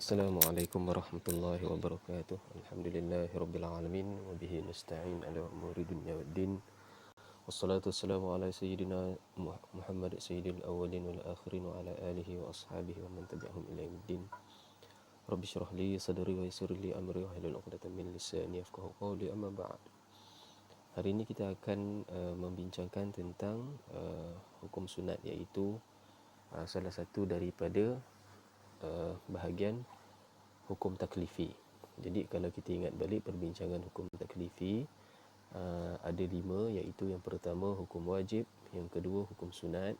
Assalamualaikum warahmatullahi wabarakatuh. Alhamdulillahirabbil alamin wa bihi nasta'in ala umuri dunya waddin. Wassalatu wassalamu ala sayyidina Muhammad sayyidil awwalin wal akhirin wa ala alihi wa ashabihi wa man tabi'ahum ila yaumiddin. Rabbi shrah li sadri wa yassir li amri wa hlul 'uqdatam min lisani yafqahu qawli, amma ba'd. Hari ini kita akan membincangkan tentang hukum sunat, iaitu salah satu daripada bahagian hukum taklifi. Jadi kalau kita ingat balik perbincangan hukum taklifi, ada 5, iaitu yang pertama hukum wajib, yang kedua hukum sunat,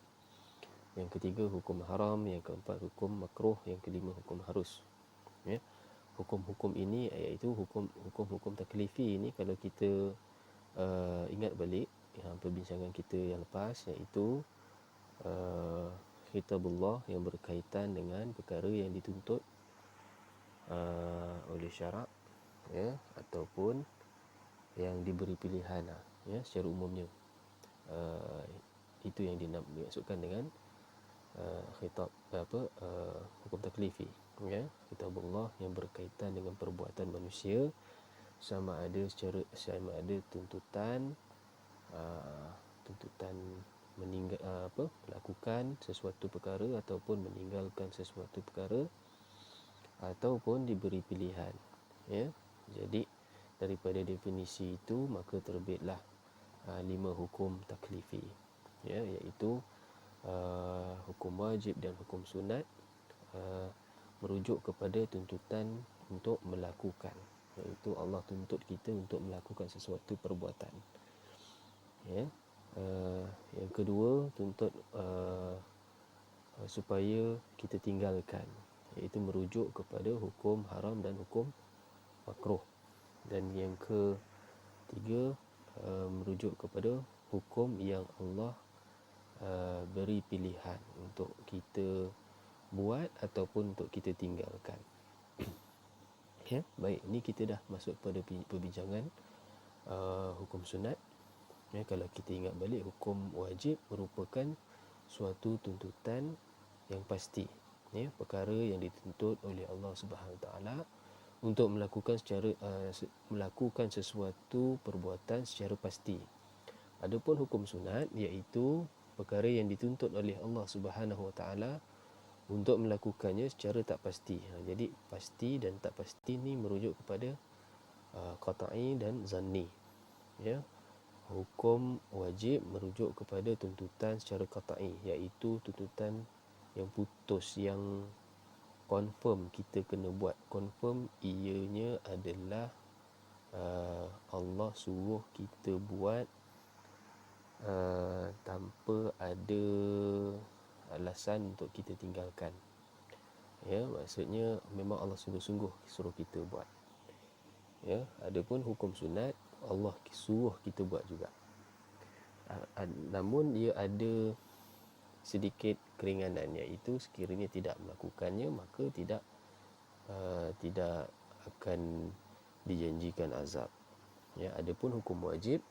yang ketiga hukum haram, yang keempat hukum makruh, yang kelima hukum harus. Ya. Hukum-hukum ini iaitu hukum-hukum taklifi ini, kalau kita ingat balik perbincangan kita yang lepas, iaitu kitabullah yang berkaitan dengan perkara yang dituntut oleh syarak, ya, ataupun yang diberi pilihan, ya, secara umumnya. Itu yang dimaksudkan dengan khitab hukum taklifi, ya. Kitabullah yang berkaitan dengan perbuatan manusia, sama ada tuntutan melakukan sesuatu perkara ataupun meninggalkan sesuatu perkara, ataupun diberi pilihan, ya. Jadi daripada definisi itu maka terbitlah 5 hukum taklifi, ya, iaitu hukum wajib dan hukum sunat merujuk kepada tuntutan untuk melakukan, iaitu Allah tuntut kita untuk melakukan sesuatu perbuatan, ya. Yang kedua, tuntut supaya kita tinggalkan, iaitu merujuk kepada hukum haram dan hukum makruh. Dan yang ketiga, merujuk kepada hukum yang Allah beri pilihan untuk kita buat ataupun untuk kita tinggalkan. Ya, baik, ini kita dah masuk pada perbincangan hukum sunat. Ya, kalau kita ingat balik, hukum wajib merupakan suatu tuntutan yang pasti, ya, perkara yang dituntut oleh Allah Subhanahu Taala untuk melakukan sesuatu perbuatan secara pasti. Adapun hukum sunat, iaitu perkara yang dituntut oleh Allah Subhanahu Taala untuk melakukannya secara tak pasti. Jadi pasti dan tak pasti ni merujuk kepada qat'i dan zanni, ya. Hukum wajib merujuk kepada tuntutan secara qat'i, iaitu tuntutan yang putus, yang confirm kita kena buat, confirm ianya adalah Allah suruh kita buat tanpa ada alasan untuk kita tinggalkan, ya. Maksudnya memang Allah sungguh-sungguh suruh kita buat, ya. Adapun hukum sunat, Allah suruh kita buat juga, namun dia ada sedikit keringanan, iaitu sekiranya tidak melakukannya maka tidak akan dijanjikan azab, ya. Adapun hukum wajib,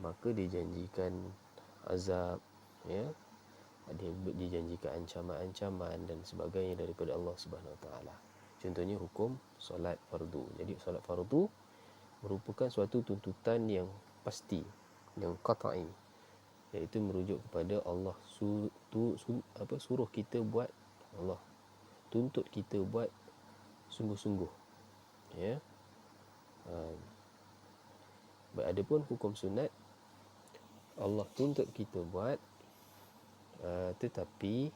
maka dijanjikan azab, ya, dijanjikan ancaman-ancaman dan sebagainya daripada Allah Subhanahu Taala. Contohnya hukum solat fardu. Jadi solat fardu merupakan suatu tuntutan yang pasti, yang qat'i, iaitu merujuk kepada Allah suruh kita buat, Allah tuntut kita buat sungguh-sungguh, ya. Adapun hukum sunat, Allah tuntut kita buat, tetapi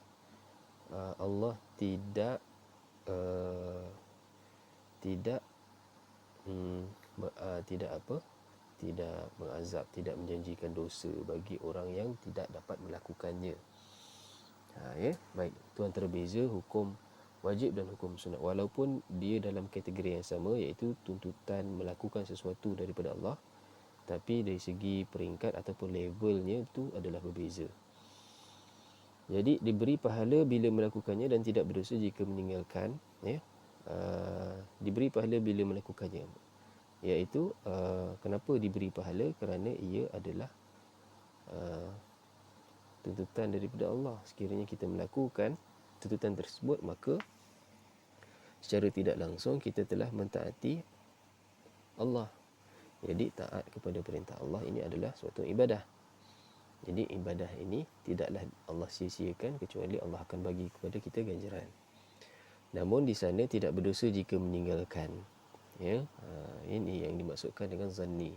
Allah tidak mengazab, tidak menjanjikan dosa bagi orang yang tidak dapat melakukannya. Ya, baik, itu antara beza hukum wajib dan hukum sunat, walaupun dia dalam kategori yang sama, iaitu tuntutan melakukan sesuatu daripada Allah, tapi dari segi peringkat ataupun levelnya itu adalah berbeza. Jadi diberi pahala bila melakukannya dan tidak berdosa jika meninggalkan, ya. Diberi pahala bila melakukannya, iaitu kenapa diberi pahala? Kerana ia adalah tuntutan daripada Allah. Sekiranya kita melakukan tuntutan tersebut, maka secara tidak langsung kita telah mentaati Allah. Jadi taat kepada perintah Allah ini adalah suatu ibadah. Jadi ibadah ini tidaklah Allah sia-siakan kecuali Allah akan bagi kepada kita ganjaran. Namun di sana tidak berdosa jika meninggalkan. Ya, ini yang dimaksudkan dengan zanni.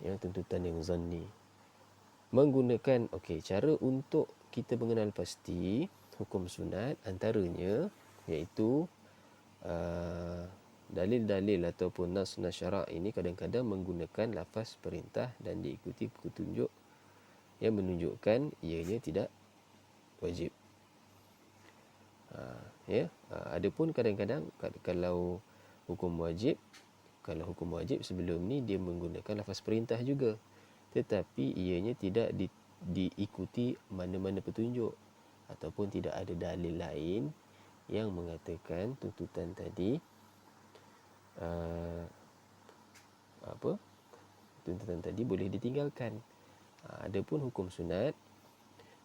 Ya, tuntutan yang zanni. Menggunakan cara untuk kita mengenal pasti hukum sunat antaranya iaitu dalil-dalil ataupun nas-nas syarak ini kadang-kadang menggunakan lafaz perintah dan diikuti petunjuk yang menunjukkan ianya tidak wajib. Adapun kadang-kadang kalau hukum wajib sebelum ni dia menggunakan lafaz perintah juga, tetapi ianya tidak diikuti mana-mana petunjuk ataupun tidak ada dalil lain yang mengatakan tuntutan tadi tuntutan tadi boleh ditinggalkan. Adapun hukum sunat,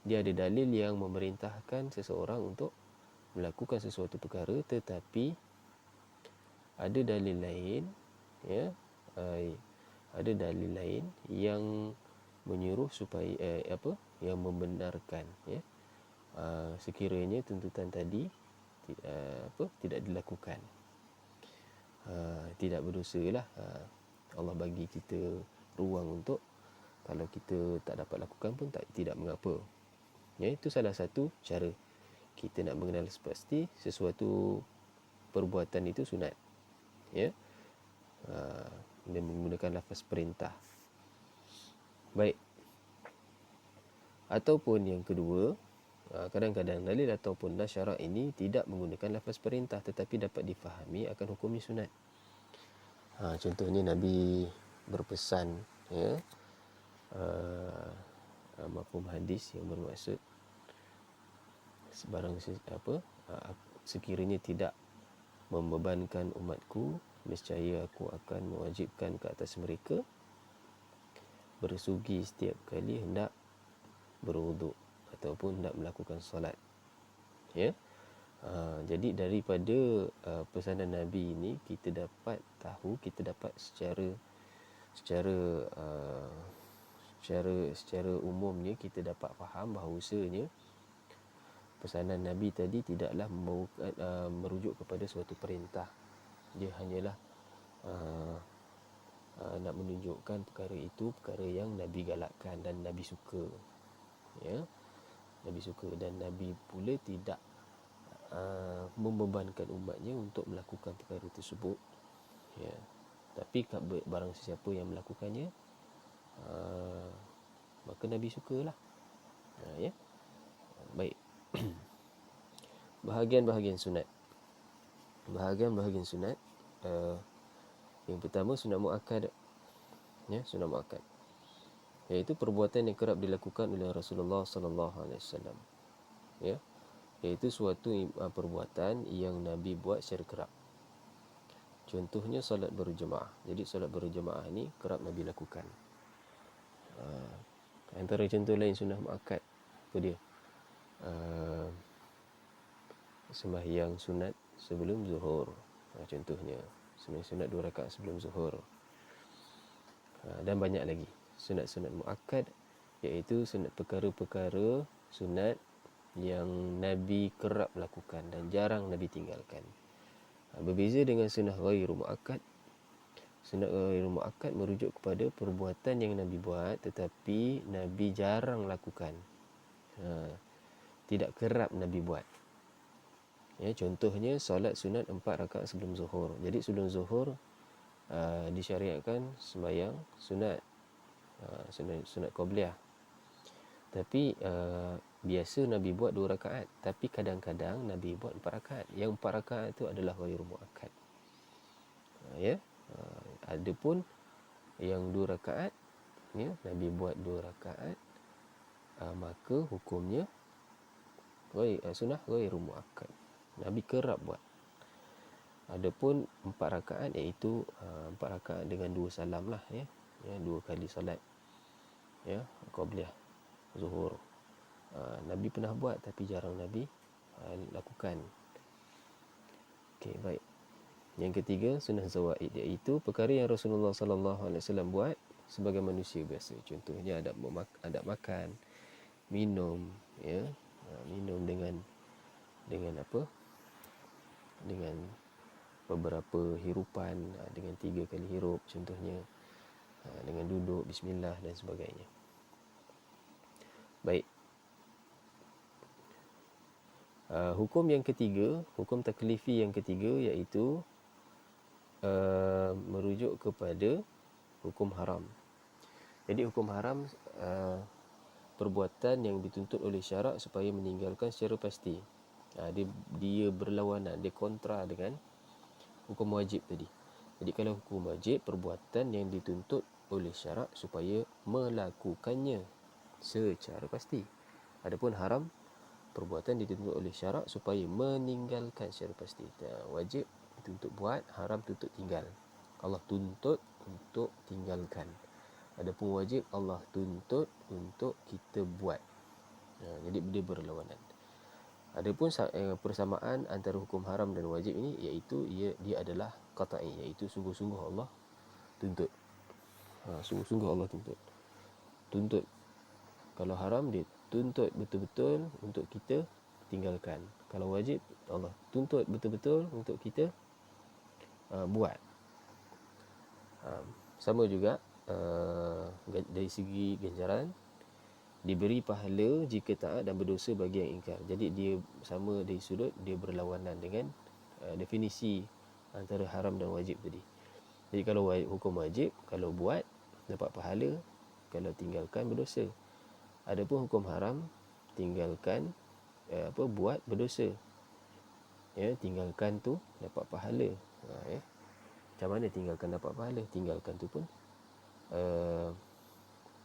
dia ada dalil yang memerintahkan seseorang untuk melakukan sesuatu perkara, tetapi ada dalil lain ada dalil lain yang menyuruh supaya yang membenarkan sekiranya tuntutan tadi tidak dilakukan. Tidak berdosa lah. Allah bagi kita ruang untuk kalau kita tak dapat lakukan pun tidak mengapa. Itu salah satu cara kita nak mengenal pasti sesuatu perbuatan itu sunat. Dia menggunakan lafaz perintah. Baik. Ataupun yang kedua, kadang-kadang dalil ataupun nas syarak ini tidak menggunakan lafaz perintah tetapi dapat difahami akan hukumnya sunat. Contohnya Nabi berpesan mafhum hadis yang bermaksud sekiranya tidak membebankan umatku, nescaya aku akan mewajibkan ke atas mereka bersugi setiap kali hendak berwuduk ataupun hendak melakukan solat. Jadi daripada pesanan Nabi ini kita dapat tahu, kita dapat secara umumnya kita dapat faham bahawasanya pesanan Nabi tadi tidaklah merujuk kepada suatu perintah. Dia hanyalah nak menunjukkan perkara itu perkara yang Nabi galakkan dan Nabi suka. Nabi suka dan Nabi pula tidak membebankan umatnya untuk melakukan perkara tersebut. Tapi barang sesiapa yang melakukannya, maka Nabi sukalah. Baik. Bahagian-bahagian sunat. Bahagian-bahagian sunat, yang pertama sunat muakkad. Sunat muakkad, iaitu perbuatan yang kerap dilakukan oleh Rasulullah sallallahu alaihi wasallam. Iaitu suatu perbuatan yang Nabi buat secara kerap. Contohnya solat berjemaah. Jadi solat berjemaah ni kerap Nabi lakukan. Antara contoh lain sunat muakkad apa dia? Sembahyang sunat sebelum zuhur. Contohnya sembahyang sunat 2 rakaat sebelum zuhur. Dan banyak lagi sunat-sunat muakkad, iaitu sunat perkara-perkara sunat yang Nabi kerap lakukan dan jarang Nabi tinggalkan. Berbeza dengan sunnah ghairu muakkad. Sunnah ghairu muakkad merujuk kepada perbuatan yang Nabi buat tetapi Nabi jarang lakukan. Tidak kerap Nabi buat. Contohnya solat sunat 4 rakaat sebelum zuhur. Jadi sebelum zuhur disyariatkan sembahyang sunat, sunat qabliyah. Tapi biasa Nabi buat 2 rakaat, tapi kadang-kadang Nabi buat 4 rakaat. Yang 4 rakaat itu adalah ghairu muakkad. Adapun yang 2 rakaat, Nabi buat 2 rakaat, maka hukumnya sunnah ghairu muakkad. Nabi kerap buat. Adapun 4 rakaat iaitu 4 rakaat dengan 2 salam lah, 2 kali solat qabliyah zuhur. Nabi pernah buat tapi jarang Nabi lakukan. Okey, baik. Yang ketiga, sunnah zawaid, iaitu perkara yang Rasulullah sallallahu alaihi wasallam buat sebagai manusia biasa. Contohnya adab makan, minum, ya. Minum dengan apa? Dengan beberapa hirupan, dengan 3 kali hirup contohnya, dengan duduk bismillah dan sebagainya. Baik. Hukum yang ketiga, hukum taklifi yang ketiga, iaitu merujuk kepada hukum haram. Jadi hukum haram perbuatan yang dituntut oleh syarak supaya meninggalkan secara pasti. Dia berlawanan, dia kontra dengan hukum wajib tadi. Jadi kalau hukum wajib, perbuatan yang dituntut oleh syarak supaya melakukannya secara pasti. Adapun haram, perbuatan dituntut oleh syarak supaya meninggalkan secara pasti. Wajib dituntut buat, haram tuntut tinggal. Allah tuntut untuk tinggalkan. Adapun wajib, Allah tuntut untuk kita buat. Jadi dia berlawanan. Adapun persamaan antara hukum haram dan wajib ini, iaitu dia adalah qat'i, iaitu sungguh-sungguh Allah tuntut. Sungguh-sungguh Allah tuntut. Kalau haram, dia tuntut betul-betul untuk kita tinggalkan. Kalau wajib, Allah tuntut betul-betul untuk kita buat. Sama juga dari segi ganjaran, diberi pahala jika taat dan berdosa bagi yang ingkar. Jadi dia sama dari sudut dia berlawanan dengan definisi antara haram dan wajib tadi. Jadi kalau hukum wajib, kalau buat dapat pahala, kalau tinggalkan berdosa. Adapun hukum haram, tinggalkan buat berdosa. Ya, tinggalkan tu dapat pahala. Macam mana tinggalkan dapat pahala? Tinggalkan tu pun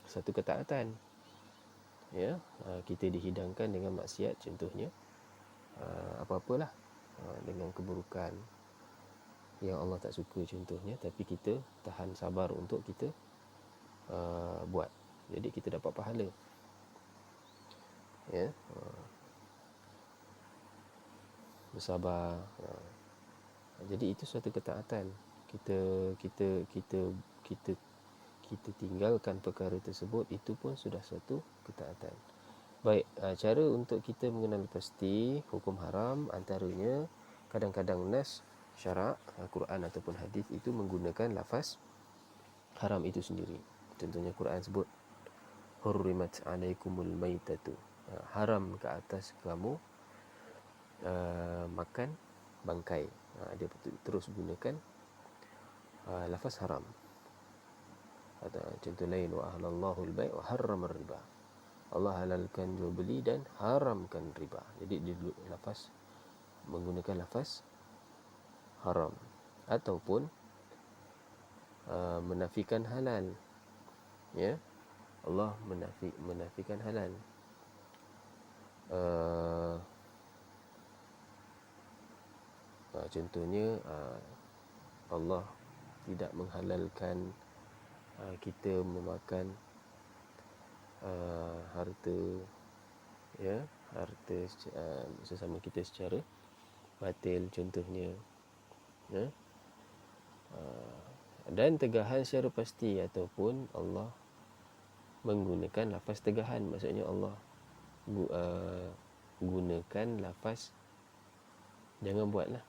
satu ketaatan. Ya, kita dihidangkan dengan maksiat contohnya, apa-apalah dengan keburukan yang Allah tak suka contohnya, tapi kita tahan sabar untuk kita buat. Jadi kita dapat pahala. Ya, bersabar. Jadi itu suatu ketaatan. Kita tinggalkan perkara tersebut, itu pun sudah suatu ketaatan. Baik, cara untuk kita mengenal pasti hukum haram, antaranya kadang-kadang nas syarak, Quran ataupun hadis itu menggunakan lafaz haram itu sendiri. Contohnya Quran sebut hurrimat alaikumul maitatu, haram ke atas kamu makan bangkai. Dia terus gunakan lafaz haram. Contoh lain, wa ahlallahu al-bai' wa harrama riba. Allah halalkan jual beli dan haramkan riba. Jadi dia menggunakan lafaz haram. Ataupun menafikan halal. Ya, Allah menafikan halal. Contohnya Allah tidak menghalalkan kita memakan harta sesama kita secara batil contohnya, ya. Dan tegahan secara pasti, ataupun Allah menggunakan lafaz tegahan, maksudnya Allah gunakan lafaz jangan buatlah,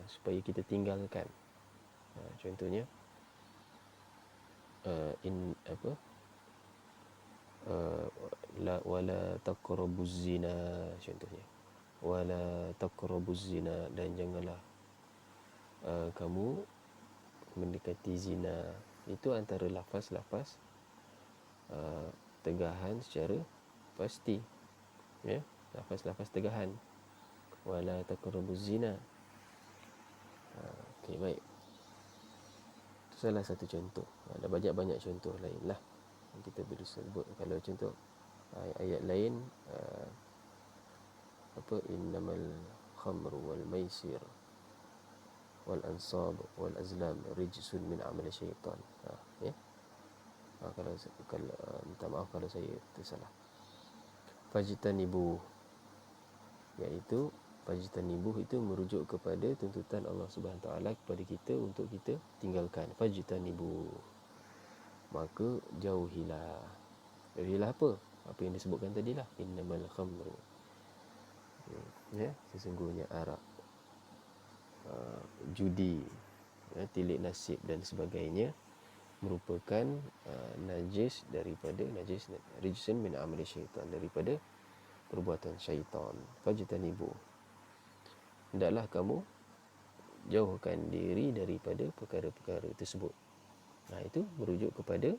supaya kita tinggalkan. Contohnya wala taqrabuz zina, contohnya wala taqrabuz zina, dan janganlah kamu mendekati zina. Itu antara lafaz-lafaz tegahan secara pasti, ya, lafaz-lafaz tegahan, wala taqrabuz zina. Okey, baik. Itu salah satu contoh. Ada banyak-banyak contoh lain lah yang kita boleh sebut. Kalau contoh ayat lain, innamal khamru wal maisir wal ansab wal azlam rijsun min amali syaitan. Ya. Kalau minta maaf kalau saya tersalah. Fajtanibu, iaitu Fajtanibuh itu merujuk kepada tuntutan Allah Subhanahu Taala kepada kita untuk kita tinggalkan. Fajtanibuh, maka jauhilah. Jauhilah apa? Apa yang disebutkan tadi lah, innamal khamru, ya, sesungguhnya arak, judi, tilik nasib dan sebagainya merupakan najis daripada rijsun min amali syaitan, daripada perbuatan syaitan. Fajtanibu, hendaklah kamu jauhkan diri daripada perkara-perkara tersebut. Itu merujuk kepada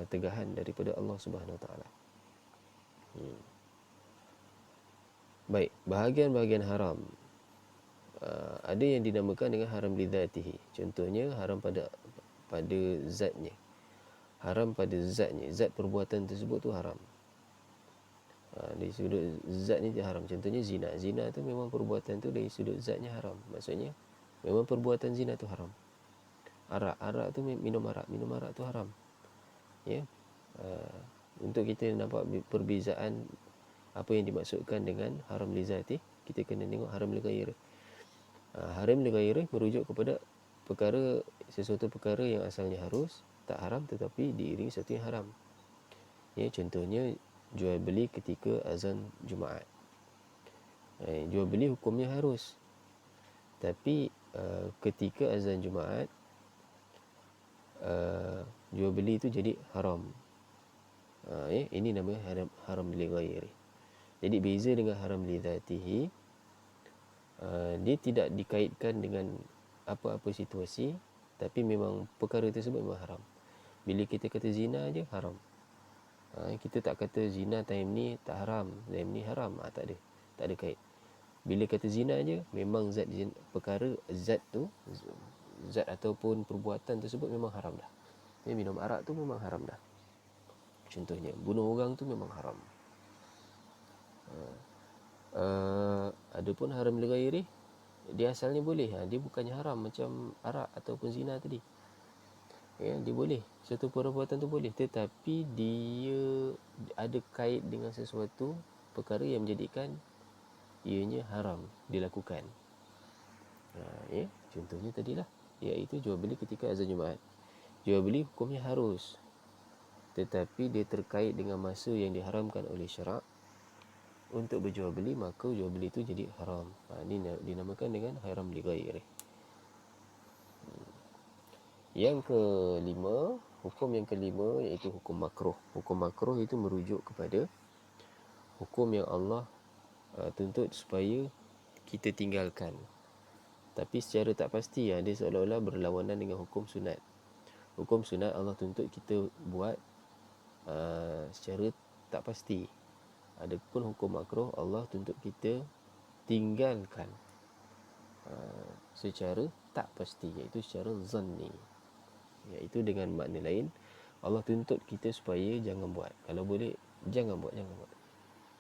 tegahan daripada Allah Subhanahu Taala. Baik, bahagian-bahagian haram, ada yang dinamakan dengan haram lidzatihi. Contohnya haram pada zatnya. Haram pada zatnya, zat perbuatan tersebut tu haram. Dari sudut zat ni dia haram. Contohnya zina. Zina tu memang perbuatan tu dari sudut zatnya haram. Maksudnya memang perbuatan zina tu haram. Arak tu minum arak tu haram. Ya. Untuk kita nampak perbezaan apa yang dimaksudkan dengan haram lizati, kita kena tengok haram li ghairi. Haram li ghairi merujuk kepada sesuatu perkara yang asalnya harus tak haram tetapi diiringi sesuatu yang haram. Ya, contohnya jual beli ketika azan Jumaat. Jual beli hukumnya harus, tapi ketika azan Jumaat, jual beli itu jadi haram. Ini namanya haram li ghairi. Jadi beza dengan haram li dzatihi, dia tidak dikaitkan dengan apa-apa situasi, tapi memang perkara tersebut memang haram. Bila kita kata zina je haram. Kita tak kata zina time ni tak haram, time ni haram. Tak ada kait. Bila kata zina je, memang zat ataupun perbuatan tersebut memang haram dah. Minum arak tu memang haram dah. Contohnya bunuh orang tu memang haram. Adapun haram li ghairi, dia asalnya boleh. Dia bukannya haram macam arak ataupun zina tadi. Dia boleh, satu perbuatan tu boleh, tetapi dia ada kait dengan sesuatu perkara yang menjadikan ianya haram dilakukan. Contohnya tadilah, iaitu jual beli ketika azan Jumaat. Jual beli hukumnya harus, tetapi dia terkait dengan masa yang diharamkan oleh syarak untuk berjual beli, maka jual beli itu jadi haram. Ini dinamakan dengan haram li ghairi. Yang kelima, hukum yang kelima iaitu hukum makruh. Hukum makruh itu merujuk kepada hukum yang Allah tuntut supaya kita tinggalkan, tapi secara tak pasti. Dia seolah-olah berlawanan dengan hukum sunat. Hukum sunat Allah tuntut kita buat secara tak pasti. Adapun hukum makruh Allah tuntut kita tinggalkan secara tak pasti, iaitu secara zanni. Iaitu dengan makna lain, Allah tuntut kita supaya jangan buat. Kalau boleh jangan buat.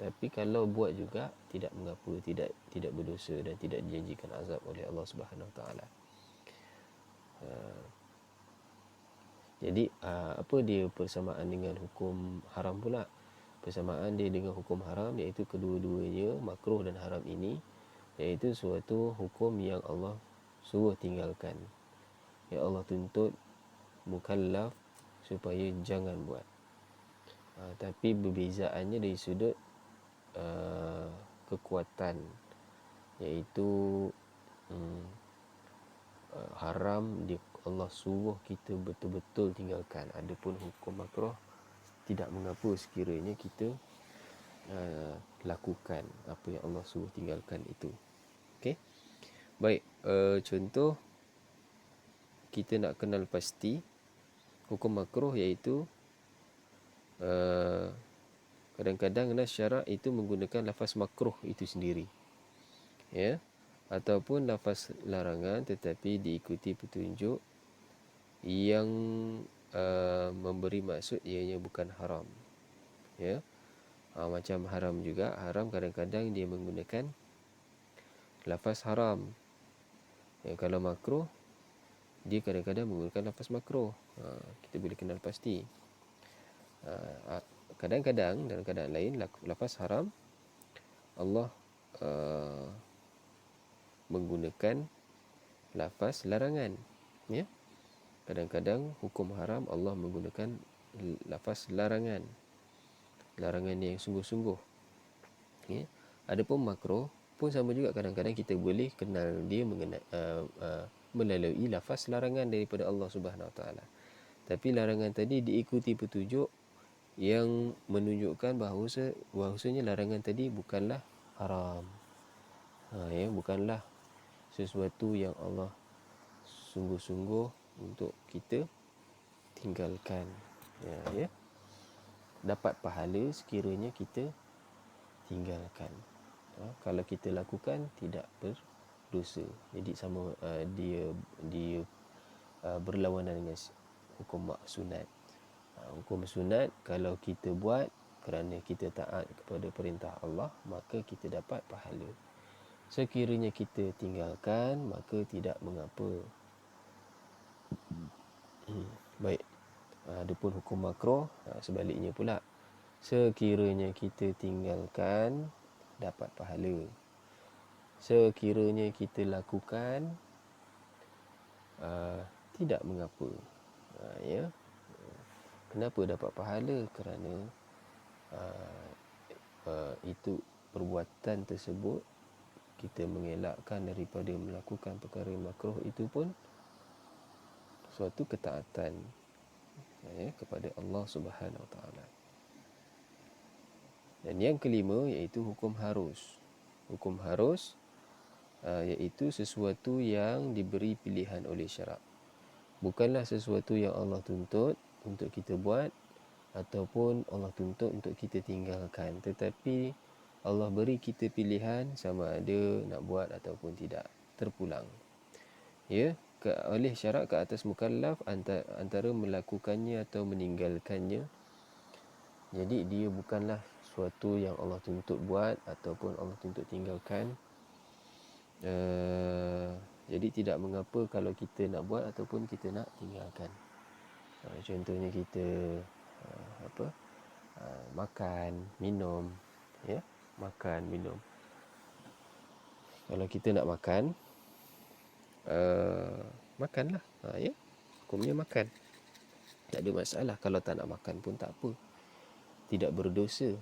Tapi kalau buat juga tidak mengapa, tidak berdosa dan tidak dijanjikan azab oleh Allah Subhanahu Taala. Jadi apa dia persamaan dengan hukum haram pula? Persamaan dia dengan hukum haram iaitu kedua-duanya, makruh dan haram ini, iaitu suatu hukum yang Allah suruh tinggalkan, yang Allah tuntut mukallaf supaya jangan buat. Tapi berbezaannya dari sudut kekuatan, iaitu haram Allah suruh kita betul-betul tinggalkan. Adapun hukum makruh tidak mengapa sekiranya kita lakukan apa yang Allah suruh tinggalkan itu. Okey. Baik, contoh kita nak kenal pasti hukum makruh, iaitu kadang-kadang nas syarak itu menggunakan lafaz makruh itu sendiri, ya, ataupun lafaz larangan tetapi diikuti petunjuk yang memberi maksud ianya bukan haram, ya. Macam haram juga, haram kadang-kadang dia menggunakan lafaz haram. Kalau makruh, dia kadang-kadang menggunakan lafaz makruh. Kita boleh kenal pasti. Kadang-kadang dalam keadaan lain lafaz haram Allah menggunakan lafaz larangan. Ya, kadang-kadang hukum haram Allah menggunakan lafaz larangan yang sungguh-sungguh. Ya, adapun makruh pun sama juga, kadang-kadang kita boleh kenal dia melalui lafaz larangan daripada Allah Subhanahu Wa Taala. Tapi larangan tadi diikuti petunjuk yang menunjukkan bahawasanya larangan tadi bukanlah haram. Ya, bukanlah sesuatu yang Allah sungguh-sungguh untuk kita tinggalkan. Ya, dapat pahala sekiranya kita tinggalkan. Kalau kita lakukan tidak berdosa. Jadi sama dia berlawanan dengan hukum sunat. Hukum sunat kalau kita buat kerana kita taat kepada perintah Allah, maka kita dapat pahala. Sekiranya kita tinggalkan, maka tidak mengapa. Baik. Adapun hukum makruh, sebaliknya pula. Sekiranya kita tinggalkan, dapat pahala. Sekiranya kita lakukan, tidak mengapa. Ya. Kenapa dapat pahala? Kerana itu perbuatan tersebut kita mengelakkan daripada melakukan perkara makruh, itu pun suatu ketaatan kepada Allah Subhanahu Wa Taala. Dan yang kelima iaitu hukum harus. Hukum harus iaitu sesuatu yang diberi pilihan oleh syarak. Bukanlah sesuatu yang Allah tuntut untuk kita buat ataupun Allah tuntut untuk kita tinggalkan, tetapi Allah beri kita pilihan sama ada nak buat ataupun tidak, terpulang. Ya, oleh syarak ke atas mukallaf antara melakukannya atau meninggalkannya. Jadi dia bukanlah suatu yang Allah tuntut buat ataupun Allah tuntut tinggalkan. Jadi tidak mengapa kalau kita nak buat ataupun kita nak tinggalkan. Contohnya kita makan, minum, ya, makan, minum. Kalau kita nak makan, makanlah, ya, hukumnya makan. Tak ada masalah. Kalau tak nak makan pun tak apa, tidak berdosa.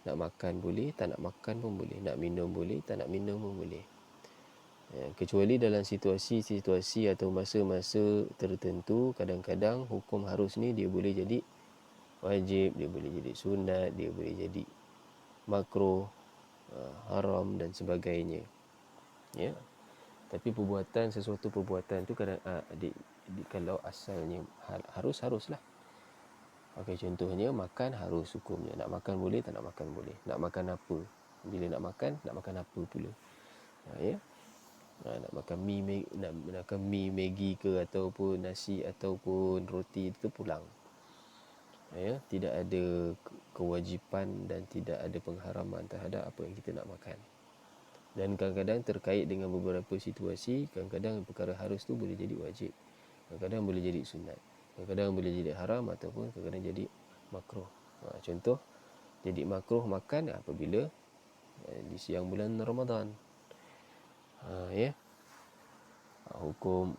Nak makan boleh, tak nak makan pun boleh. Nak minum boleh, tak nak minum pun boleh. Kecuali dalam situasi-situasi atau masa-masa tertentu, kadang-kadang hukum harus ni dia boleh jadi wajib, dia boleh jadi sunat, dia boleh jadi makruh, haram dan sebagainya. Ya. Tapi sesuatu perbuatan tu kadang kalau asalnya haruslah. Okey, contohnya makan harus hukumnya. Nak makan boleh, tak nak makan boleh. Nak makan apa? Bila nak makan apa pula? Ya. Nak makan mi, Maggi ke ataupun nasi ataupun roti, itu pulang. Ya, tidak ada kewajipan dan tidak ada pengharaman terhadap apa yang kita nak makan. Dan kadang-kadang terkait dengan beberapa situasi, kadang-kadang perkara harus tu boleh jadi wajib, kadang-kadang boleh jadi sunat, kadang-kadang boleh jadi haram ataupun kadang-kadang jadi makruh. Contoh, jadi makruh makan apabila di siang bulan Ramadan. Ya. Hukum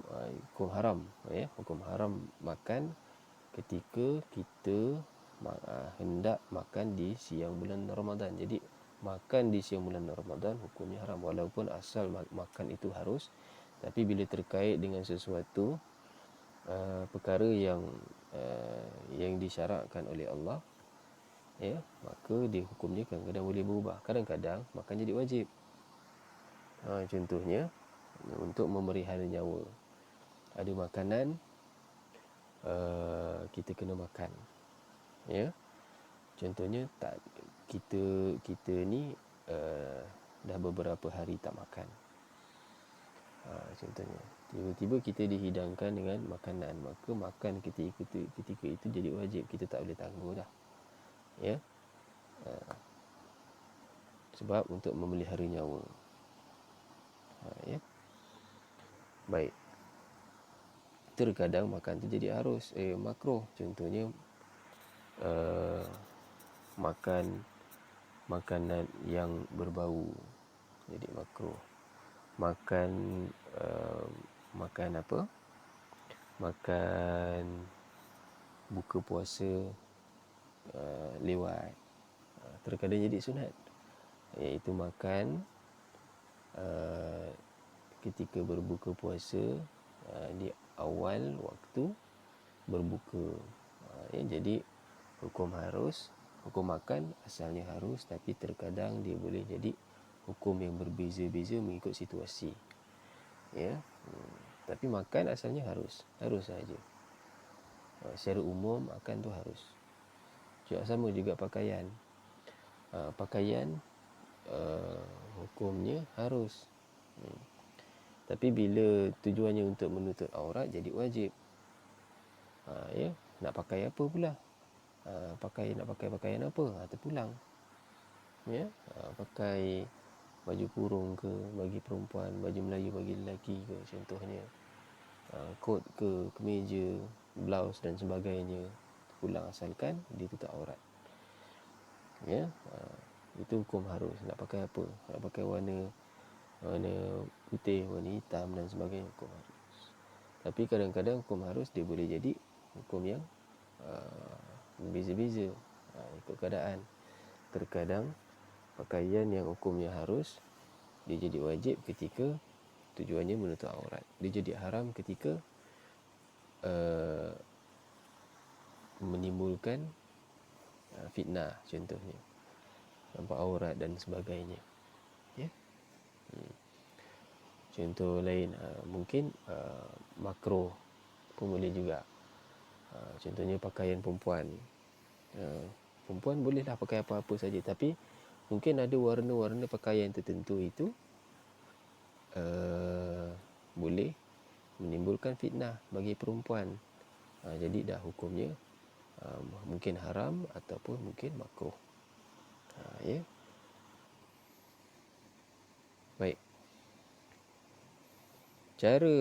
haram, ya, hukum haram makan ketika kita hendak makan di siang bulan Ramadan. Jadi makan di siang bulan Ramadan hukumnya haram, walaupun asal makan itu harus. Tapi bila terkait dengan sesuatu perkara yang disyarakkan oleh Allah, ya, maka dia hukumnya kadang-kadang boleh berubah. Kadang-kadang makan jadi wajib. Contohnya untuk memelihara nyawa, ada makanan kita kena makan. Ya. Contohnya kita ni dah beberapa hari tak makan. Contohnya tiba-tiba kita dihidangkan dengan makanan, maka makan ketika itu jadi wajib, kita tak boleh tangguh dah. Ya. Sebab untuk memelihara nyawa. Ya. Baik. Terkadang makan tu jadi harus makruh. Contohnya makan makanan yang berbau, jadi makruh. Makan makan apa? Makan buka puasa lewat, terkadang jadi sunat, iaitu makan ketika berbuka puasa di awal waktu berbuka. Jadi hukum makan asalnya harus, tapi terkadang dia boleh jadi hukum yang berbeza-beza mengikut situasi. Tapi makan asalnya harus saja. Secara umum makan tu harus. Sama juga pakaian. Pakaian hukumnya harus. Tapi bila tujuannya untuk menutup aurat, jadi wajib. Nak pakai apa pula? Nak pakai pakaian apa? Terpulang. Pakai baju kurung ke bagi perempuan, baju Melayu bagi lelaki ke, contohnya. Kot ke, kemeja, blouse dan sebagainya, terpulang asalkan dia tutup aurat. Itu hukum harus. Nak pakai apa? Nak pakai warna putih, warna hitam dan sebagainya, hukum harus. Tapi kadang-kadang hukum harus dia boleh jadi hukum yang berbeza-beza, ikut keadaan. Terkadang pakaian yang hukumnya harus, dia jadi wajib ketika tujuannya menutup aurat. Dia jadi haram ketika menimbulkan fitnah, contohnya nampak aurat dan sebagainya. Contoh lain, mungkin makruh pun boleh juga. Contohnya pakaian perempuan. Perempuan bolehlah pakai apa-apa saja, tapi mungkin ada warna-warna pakaian tertentu itu boleh menimbulkan fitnah bagi perempuan. Jadi dah hukumnya mungkin haram ataupun mungkin makruh. Baik. Cara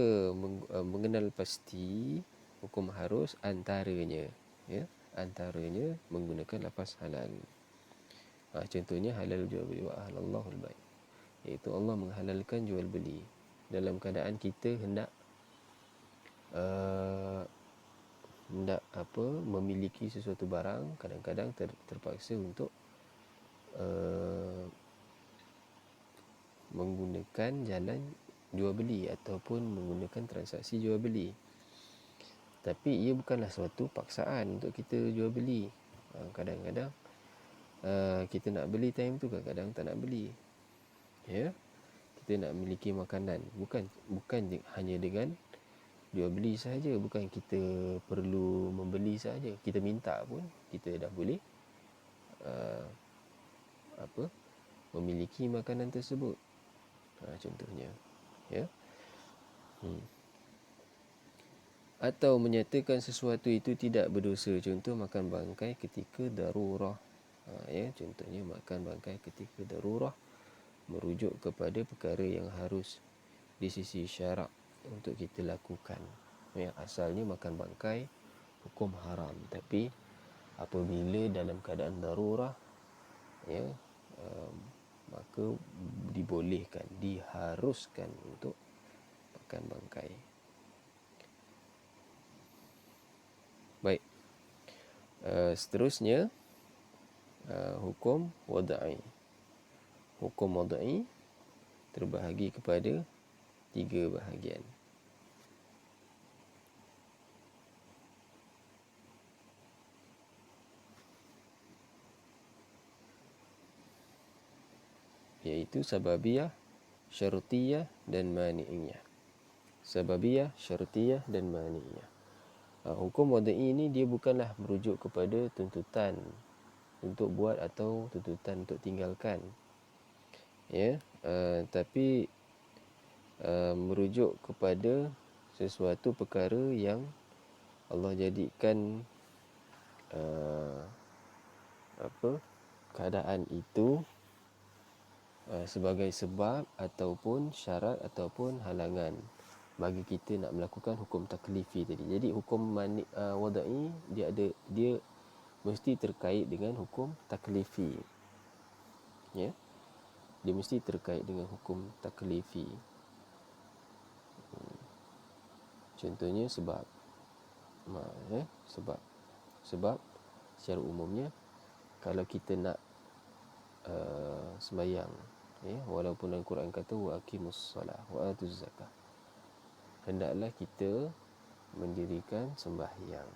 mengenal pasti hukum harus antaranya menggunakan lafaz halal. Contohnya halal jual beli, wa ahallallahu al-bai', iaitu Allah menghalalkan jual beli dalam keadaan kita hendak memiliki sesuatu barang. Kadang-kadang terpaksa untuk menggunakan jalan jual beli ataupun menggunakan transaksi jual beli. Tapi ia bukanlah suatu paksaan untuk kita jual beli. Kadang-kadang kita nak beli time tu, kadang-kadang tak nak beli. Kita nak memiliki makanan, bukan hanya dengan jual beli sahaja, bukan kita perlu membeli sahaja, kita minta pun kita dah boleh memiliki makanan tersebut. Contohnya, atau menyatakan sesuatu itu tidak berdosa, contoh makan bangkai ketika darurah. Contohnya makan bangkai ketika darurah merujuk kepada perkara yang harus di sisi syarak untuk kita lakukan. Yang asalnya makan bangkai hukum haram, tapi apabila dalam keadaan darurah, maka dibolehkan, diharuskan untuk makan bangkai. Baik. Seterusnya hukum wadai. Hukum wadai terbahagi kepada 3 bahagian. Iaitu sababiyah, syarutiyah dan mani'iyah. Sababiyah, syarutiyah dan mani'iyah. Hukum wadai ini dia bukanlah merujuk kepada tuntutan untuk buat atau tuntutan untuk tinggalkan, tapi merujuk kepada sesuatu perkara yang Allah jadikan keadaan itu sebagai sebab ataupun syarat ataupun halangan bagi kita nak melakukan hukum taklifi tadi. Jadi hukum wadai dia mesti terkait dengan hukum taklifi. Ya, dia mesti terkait dengan hukum taklifi. Contohnya sebab. Sebab secara umumnya kalau kita nak sembahyang, walaupun dalam Quran kata wa aqimus solah wa atuz zakah, hendaklah kita mendirikan sembahyang.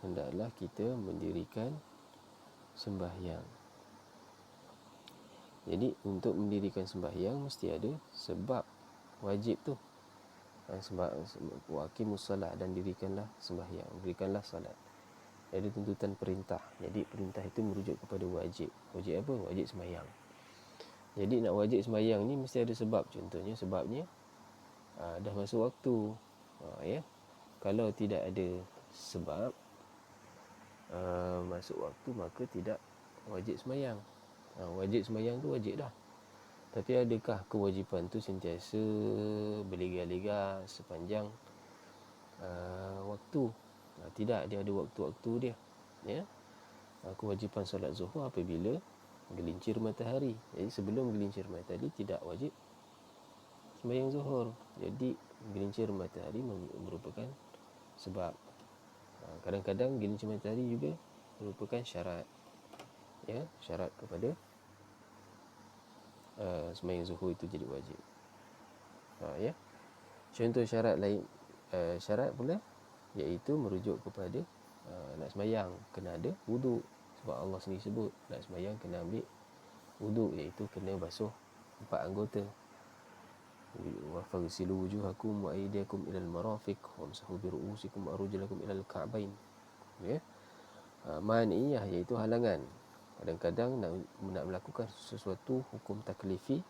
Hendaklah kita mendirikan sembahyang. Jadi untuk mendirikan sembahyang mesti ada sebab wajib tu. Sebab wa aqimus solah, dan dirikanlah sembahyang, dirikanlah salat. Ada tuntutan perintah. Jadi perintah itu merujuk kepada wajib. Wajib apa? Wajib sembahyang. Jadi nak wajib sembahyang ni mesti ada sebab. Contohnya sebabnya dah masuk waktu. Kalau tidak ada sebab masuk waktu, maka tidak wajib sembahyang. Wajib sembahyang tu wajib dah. Tapi adakah kewajipan tu sentiasa berlega-lega sepanjang waktu? Tidak, dia ada waktu-waktu dia. Kewajipan solat zuhur apabila gelincir matahari. Jadi sebelum gelincir matahari tidak wajib sembahyang zuhur. Jadi gelincir matahari merupakan sebab. Kadang-kadang gelincir matahari juga merupakan syarat. Syarat kepada sembahyang zuhur itu jadi wajib. Contoh syarat lain, syarat pula iaitu merujuk kepada nak sembahyang kena ada wuduk. Sebab Allah sendiri sebut nak sembahyang kena ambil wuduk, iaitu kena basuh 4 anggota. Wa faghsilu wujuhakum wa aydiyakum ilal marafiq wamsahu bi ru'usikum wa arjulakum ilal ka'bain. Man'iyah iaitu halangan. Kadang-kadang nak melakukan sesuatu hukum taklifi,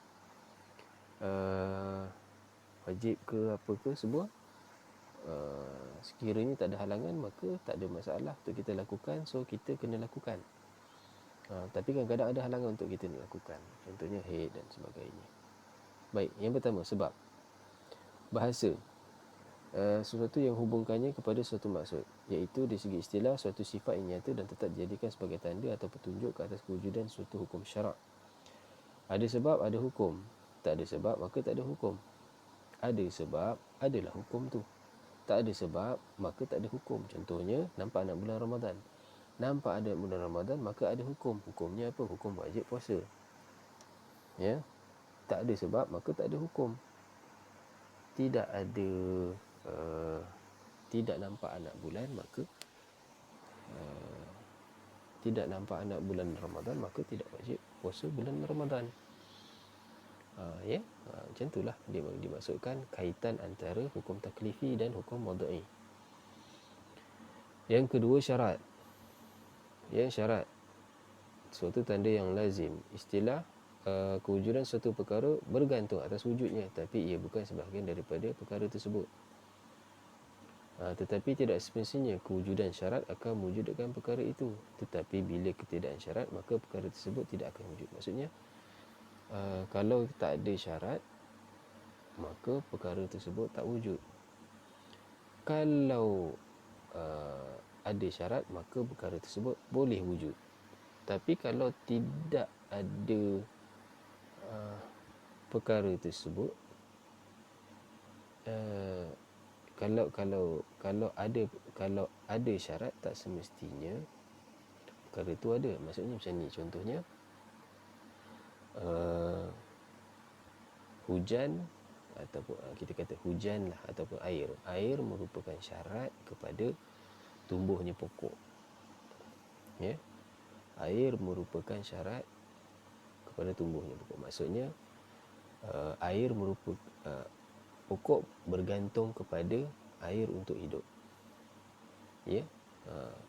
wajib ke apa ke semua, sekiranya tak ada halangan maka tak ada masalah untuk kita lakukan, so kita kena lakukan. Tapi kadang-kadang ada halangan untuk kita nak lakukan, contohnya haid dan sebagainya. Baik, yang pertama sebab. Bahasa, sesuatu yang hubungkannya kepada suatu maksud, iaitu dari segi istilah suatu sifat yang nyata dan tetap dijadikan sebagai tanda atau petunjuk ke atas kewujudan suatu hukum syarak. Ada sebab, ada hukum. Tak ada sebab, maka tak ada hukum. Ada sebab, adalah hukum tu. Tak ada sebab, maka tak ada hukum. Contohnya, nampak anak bulan Ramadan. Nampak ada bulan Ramadan, maka ada hukum. Hukumnya apa? Hukum wajib puasa. Tak ada sebab, maka tak ada hukum. Tidak ada tidak nampak anak bulan, maka tidak nampak anak bulan Ramadan, maka tidak wajib puasa bulan Ramadan. Macam itulah dia dimaksudkan kaitan antara hukum taklifi dan hukum wad'i. Yang kedua, syarat. Syarat suatu tanda yang lazim. Istilah kewujudan suatu perkara bergantung atas wujudnya, tapi ia bukan sebahagian daripada perkara tersebut. Tetapi tidak semestinya kewujudan syarat akan mewujudkan perkara itu. Tetapi bila ketiadaan syarat, maka perkara tersebut tidak akan wujud. Maksudnya, kalau tak ada syarat, maka perkara tersebut tak wujud. Kalau ada syarat, maka perkara tersebut boleh wujud. Tapi kalau tidak ada perkara tersebut, kalau ada syarat, tak semestinya perkara itu ada. Maksudnya macam ni, contohnya hujan, ataupun kita kata hujan lah, ataupun air merupakan syarat kepada tumbuhnya pokok. Air merupakan syarat kepada tumbuhnya pokok. Maksudnya air merupakan pokok bergantung kepada air untuk hidup.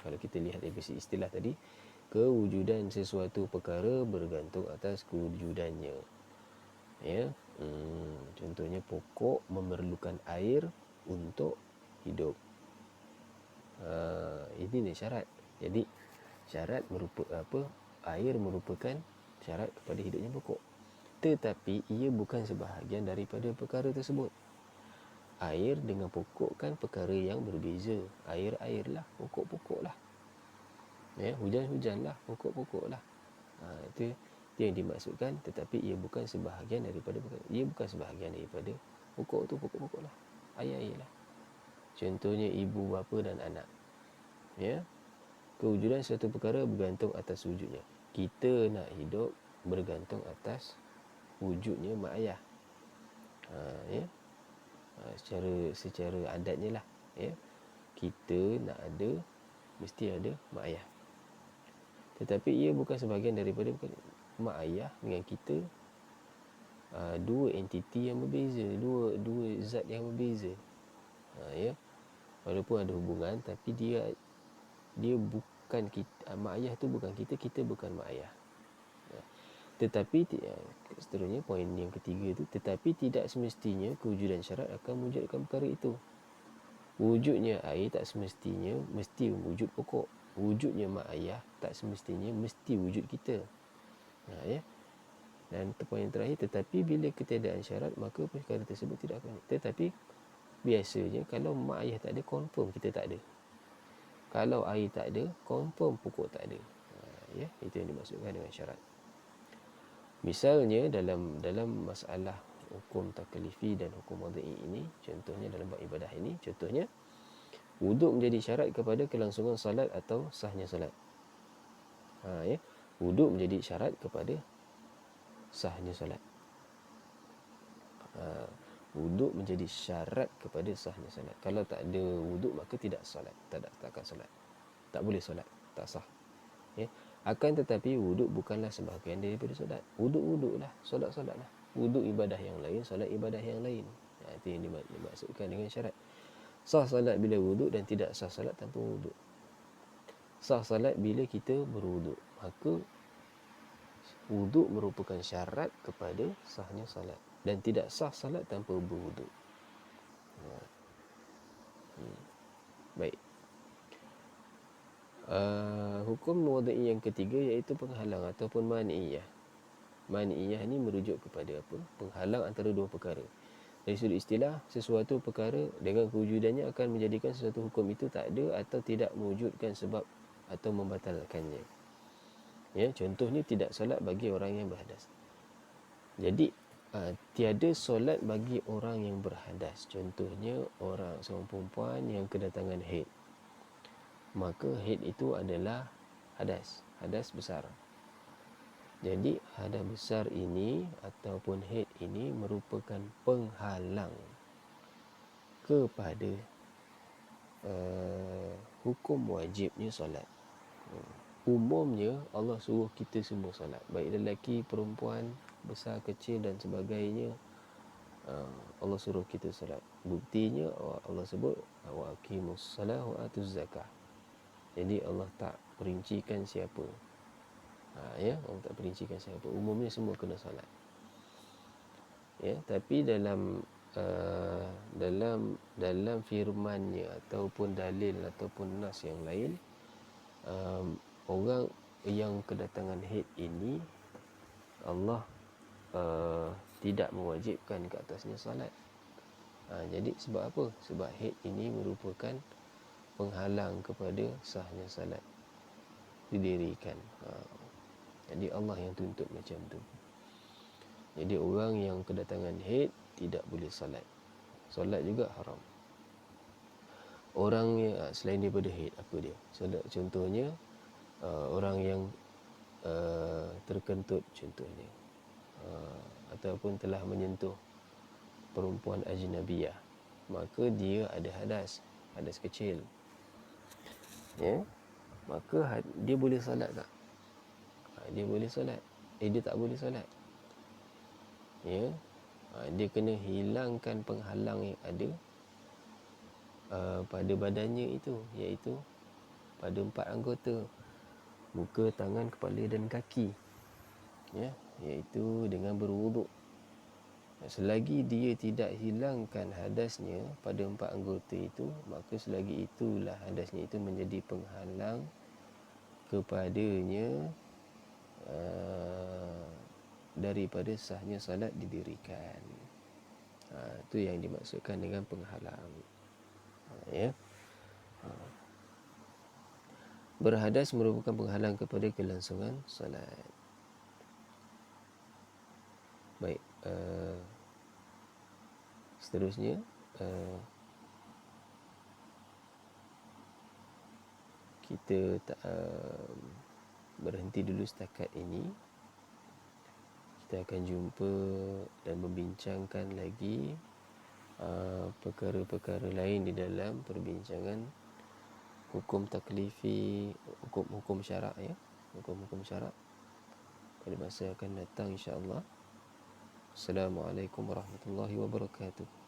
Kalau kita lihat dari sisi istilah tadi, kewujudan sesuatu perkara bergantung atas kewujudannya. Contohnya pokok memerlukan air untuk hidup. Ini ni syarat. Jadi syarat air merupakan syarat kepada hidupnya pokok. Tetapi ia bukan sebahagian daripada perkara tersebut. Air dengan pokok kan perkara yang berbeza. Air lah, pokok lah. Hujan lah, pokok lah. Itu yang dimaksudkan, tetapi ia bukan sebahagian daripada pokok tu, pokok-pokok lah, ayat lah. Contohnya ibu, bapa dan anak. Ya, kewujudan suatu perkara bergantung atas wujudnya. Kita nak hidup bergantung atas wujudnya mak ayah. Ya, secara adatnya lah. Ya, kita nak ada, mesti ada mak ayah. Tetapi ia bukan sebahagian daripada mak ayah dengan kita, dua entiti yang berbeza, dua zat yang berbeza. Ya, walaupun ada hubungan, tapi dia bukan kita. Mak ayah tu bukan kita, kita bukan mak ayah. Tetapi seterusnya, poin yang ketiga tu, tetapi tidak semestinya kewujudan syarat akan mewujudkan perkara itu. Wujudnya air tak semestinya mesti wujud pokok. Wujudnya mak ayah tak semestinya mesti wujud kita. Ya. Dan poin yang terakhir, tetapi bila ketiadaan syarat, maka perkara tersebut tidak akan. Tetapi biasanya kalau mak ayah tak ada, confirm kita tak ada. Kalau air tak ada, confirm pokok tak ada. Ya, itu yang dimaksudkan dengan syarat. Misalnya dalam masalah hukum taklifi dan hukum wadai ini, contohnya dalam bab ibadah ini, contohnya wuduk menjadi syarat kepada kelangsungan salat atau sahnya salat. Ya, wuduk menjadi syarat kepada sahnya salat. Wuduk menjadi syarat kepada sahnya salat. Kalau tak ada wuduk, maka tidak salat, takkan salat, tak boleh solat, tak sah. Ya. Akan tetapi wuduk bukanlah sebahagian daripada solat. Wuduk lah, solat lah. Wuduk ibadah yang lain, solat ibadah yang lain. Itu yang dimaksudkan dengan syarat. Sah salat bila wuduk dan tidak sah salat tanpa wuduk. Sah salat bila kita berwuduk, maka wuduk merupakan syarat kepada sahnya salat, dan tidak sah salat tanpa berwuduk. Baik. Hukum wadai yang ketiga iaitu penghalang ataupun mani'iyah. Mani'iyah ni merujuk kepada apa? Penghalang antara dua perkara. Dari sudut istilah, sesuatu perkara dengan kewujudannya akan menjadikan sesuatu hukum itu tak ada atau tidak mewujudkan sebab atau membatalkannya. Ya, contohnya tidak solat bagi orang yang berhadas. Jadi tiada solat bagi orang yang berhadas. Contohnya seorang perempuan yang kedatangan haid, maka haid itu adalah hadas besar. Jadi hadas besar ini ataupun haid ini merupakan penghalang kepada hukum wajibnya solat. Umumnya Allah suruh kita semua solat, baik lelaki, perempuan, besar, kecil dan sebagainya. Allah suruh kita solat. Buktinya Allah sebut wa aqimus salah wa atuz zakah. Jadi Allah tak perincikan siapa. Ya, Allah tak perincikan siapa. Umumnya semua kena solat. Ya, tapi dalam firman-Nya ataupun dalil ataupun nas yang lain, orang yang kedatangan haid ini Allah tidak mewajibkan ke atasnya solat. Jadi sebab apa? Sebab haid ini merupakan penghalang kepada sahnya salat didirikan. Jadi Allah yang tuntut macam tu. Jadi orang yang kedatangan haid tidak boleh salat. Solat juga haram. Orang yang selain daripada haid, apa dia? Contohnya orang yang terkentut contohnya, ataupun telah menyentuh perempuan ajnabiyah, maka dia ada hadas kecil. Ya, maka dia boleh solat tak? Dia boleh solat. Dia tak boleh solat. Ya, dia kena hilangkan penghalang yang ada pada badannya itu, iaitu pada 4 anggota: muka, tangan, kepala dan kaki. Ya, iaitu dengan berwuduk. Selagi dia tidak hilangkan hadasnya pada 4 anggota itu, maka selagi itulah hadasnya itu menjadi penghalang kepadanya daripada sahnya salat didirikan. Itu yang dimaksudkan dengan penghalang. Ya. Berhadas merupakan penghalang kepada kelangsungan salat. Baik, seterusnya kita berhenti dulu setakat ini. Kita akan jumpa dan membincangkan lagi perkara-perkara lain di dalam perbincangan hukum taklifi, hukum-hukum syarak ya, hukum-hukum syarak pada masa akan datang insya-Allah. Assalamualaikum warahmatullahi wabarakatuh.